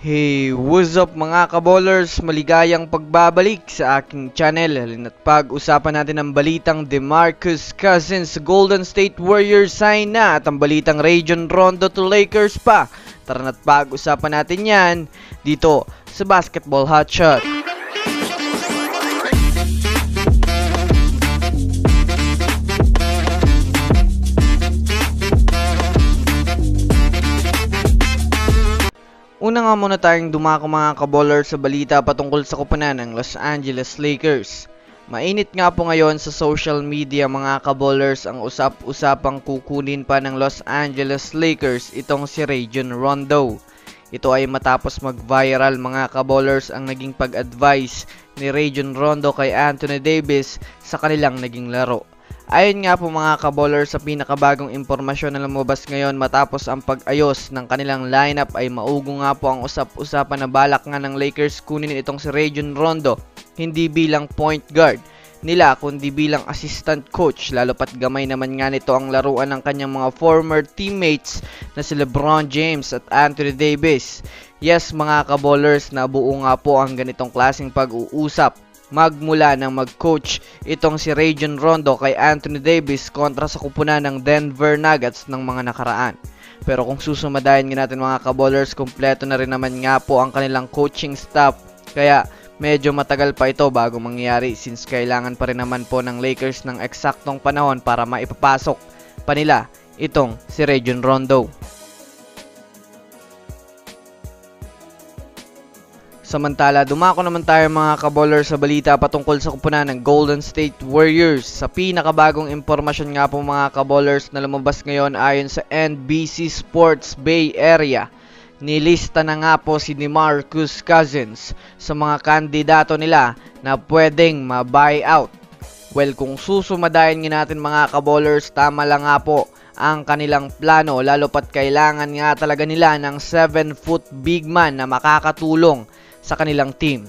Hey, what's up mga kaballers? Maligayang pagbabalik sa aking channel. At pag-usapan natin ang balitang DeMarcus Cousins sa Golden State Warriors sign na at ang balitang Rajon Rondo to Lakers pa. Tara na't pag-usapan natin yan dito sa Basketball Hotshot. Una nga muna tayong dumako mga kaballers sa balita patungkol sa koponan ng Los Angeles Lakers. Mainit nga po ngayon sa social media mga kaballers ang usap-usapang kukunin pa ng Los Angeles Lakers itong si Rajon Rondo. Ito ay matapos mag-viral mga kaballers ang naging pag-advise ni Rajon Rondo kay Anthony Davis sa kanilang naging laro. Ayon nga po mga kaballers sa pinakabagong impormasyon na lumabas ngayon matapos ang pag-ayos ng kanilang lineup ay maugo nga po ang usap-usapan na balak nga ng Lakers kunin itong si Rajon Rondo hindi bilang point guard nila kundi bilang assistant coach, lalo pat gamay naman nga nito ang laruan ng kanyang mga former teammates na si LeBron James at Anthony Davis. Yes mga kaballers, nabuo nga po ang ganitong klaseng pag-uusap magmula ng mag-coach itong si Rajon Rondo kay Anthony Davis kontra sa kupunan ng Denver Nuggets ng mga nakaraan. Pero kung susumadayin nga natin mga kaballers, kompleto na rin naman nga po ang kanilang coaching staff. Kaya medyo matagal pa ito bago mangyari since kailangan pa rin naman po ng Lakers ng eksaktong panahon para maipapasok pa nila itong si Rajon Rondo. Samantala, dumako naman tayo mga kaballers sa balita patungkol sa kupunan ng Golden State Warriors. Sa pinakabagong impormasyon nga po mga kaballers na lumabas ngayon ayon sa NBC Sports Bay Area, nilista na nga po si DeMarcus Cousins sa mga kandidato nila na pwedeng ma-buyout. Well, kung susumadayin nga natin mga kaballers, tama lang nga po ang kanilang plano, lalo pat kailangan nga talaga nila ng 7-foot big man na makakatulong sa kanilang team.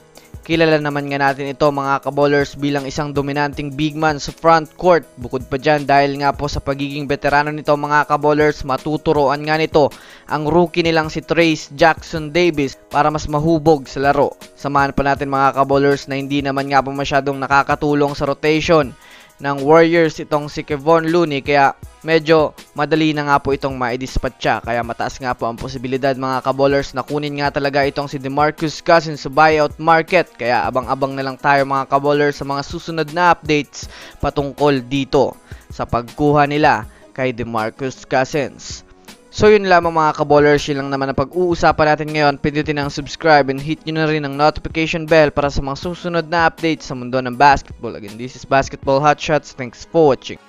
Kilala naman nga natin ito mga kaballers bilang isang dominanting big man sa front court. Bukod pa dyan, dahil nga po sa pagiging veterano nito mga kaballers, matuturoan nga nito ang rookie nilang si Trayce Jackson-Davis para mas mahubog sa laro. Samahan pa natin mga kaballers na hindi naman nga po masyadong nakakatulong sa rotation ng Warriors itong si Kevon Looney, kaya medyo madali na nga po itong maidispatcha. Kaya mataas nga po ang posibilidad mga kaballers na kunin nga talaga itong si DeMarcus Cousins sa buyout market. Kaya abang-abang na lang tayo mga kaballers sa mga susunod na updates patungkol dito sa pagkuha nila kay DeMarcus Cousins. So yun lamang mga kaballers, yun lang naman ang pag-uusapan natin ngayon. Pindutin ang subscribe and hit nyo na rin ang notification bell para sa mga susunod na updates sa mundo ng basketball. Again, this is Basketball Hotshots. Thanks for watching.